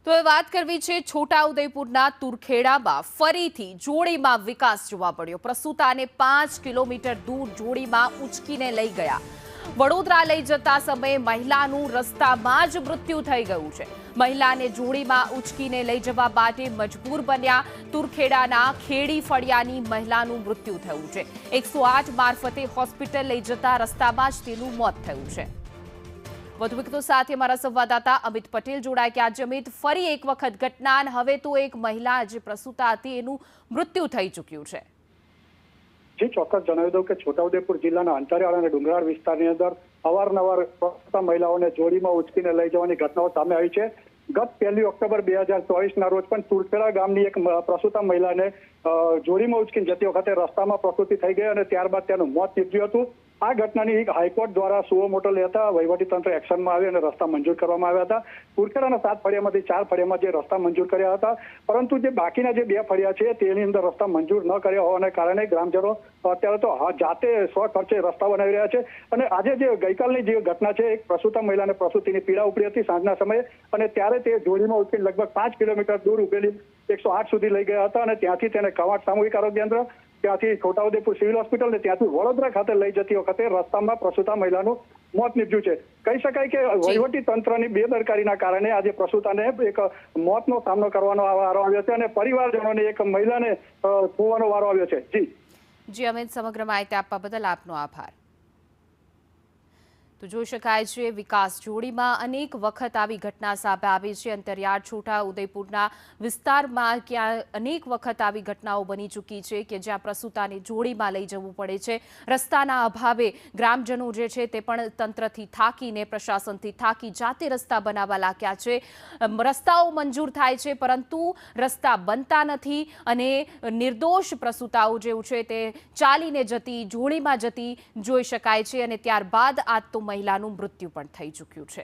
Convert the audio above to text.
તો એ વાત કરવી છે છોટાઉદેપુરના તુરખેડામાં ફરીથી જોડીમાં વિકાસ જોવા મળ્યો। પ્રસૂતાને 5 કિલોમીટર દૂર જોડીમાં ઉચકીને લઈ ગયા। વડોદરા લઈ જતા સમયે મહિલાનું રસ્તામાં જ મૃત્યુ થઈ ગયું છે। મહિલાને જોડીમાં ઉચકીને લઈ જવા માટે મજબૂર બન્યા। તુરખેડાના ખેડી ફળિયાની મહિલાનું મૃત્યુ થયું છે। 108 મારફતે હોસ્પિટલ લઈ જતા રસ્તામાં જ તેનું મોત થયું છે। વધુ વિગતો સાથે અમારા સંવાદદાતા અમિત પટેલ જોડાય કે આજે અમિત ફરી એક વખત ઘટના હવે તો એક મહિલા જે પ્રસૂતા હતી એનું મૃત્યુ થઈ ચૂક્યું છે। જી ચોક્કસ જણાવી દઉં કે છોટાઉદેપુર જિલ્લાના અંતરિયાળ અને ડુંગરાળ વિસ્તારની અંદર અવારનવાર પ્રસૂતા મહિલાઓને જોડીમાં ઉચકીને લઈ જવાની ઘટનાઓ સામે આવી છે। ગત 1 ઓક્ટોબર 2024ના રોજ પણ તુરખેડા ગામની એક પ્રસૂતા મહિલાને જોડીમાં ઉચકીને જતી વખતે રસ્તામાં પ્રસૂતિ થઈ ગઈ અને ત્યારબાદ તેનું મોત નીપજ્યું હતું। આ ઘટનાની હાઈકોર્ટ દ્વારા સુઓ મોટો લેતા વહીવટીતંત્ર એક્શનમાં આવી અને રસ્તા મંજૂર કરવામાં આવ્યા હતા। તુરખેડાના 7 ફળિયામાંથી 4 ફળિયામાં જે રસ્તા મંજૂર કર્યા હતા, પરંતુ જે બાકીના જે 2 ફળિયા છે તેની અંદર રસ્તા મંજૂર ન કર્યા હોવાને કારણે ગ્રામજનો અત્યારે તો જાતે સ્વખર્ચે રસ્તા બનાવી રહ્યા છે। અને આજે જે ગઈકાલની જે ઘટના છે, એક પ્રસૂતા મહિલાને પ્રસૂતિની પીડા ઉપડી હતી સાંજના સમયે અને ત્યારે તે જોડીમાં ઉચકીને લગભગ 5 કિલોમીટર દૂર ઉભેલી 108 સુધી લઈ ગયા હતા અને ત્યાંથી તેને કવાંટ સામૂહિક આરોગ્ય કેન્દ્ર, ત્યાંથી છોટાઉદેપુર સિવિલ હોસ્પિટલ ને ત્યાંથી વડોદરા ખાતે લઈ જતી વખતે રસ્તામાં પ્રસૂતા મહિલાનું મોત નીપજ્યું છે। કહી શકાય કે વહીવટી તંત્રની બેદરકારીના કારણે આજે પ્રસૂતાને એક મોતનો સામનો કરવાનો વારો આવ્યો છે અને પરિવારજનોને એક મહિલાને ખોવાનો વારો આવ્યો છે। જી અમિત, સમગ્ર માહિતી આપવા બદલ આપનો આભાર। તો જોઈ શકાય છે વિકાસ જોડીમાં અનેક વખત આવી ઘટના સામે આવી છે। અંતરિયાળ છોટાઉદેપુરના વિસ્તારમાં ક્યાં અનેક વખત આવી ઘટનાઓ બની ચૂકી છે કે જ્યાં પ્રસૂતાને જોડીમાં લઈ જવું પડે છે। રસ્તાના અભાવે ગ્રામજનો જે છે તે પણ તંત્રથી થાકીને, પ્રશાસનથી થાકી જાતે રસ્તા બનાવવા લાગ્યા છે। રસ્તાઓ મંજૂર થાય છે પરંતુ રસ્તા બનતા નથી અને નિર્દોષ પ્રસૂતાઓ જેવું છે તે ચાલીને જતી, જોડીમાં જતી જોઈ શકાય છે અને ત્યારબાદ આજ તો મહિલાનું મૃત્યુ પણ થઈ ચૂક્યું છે।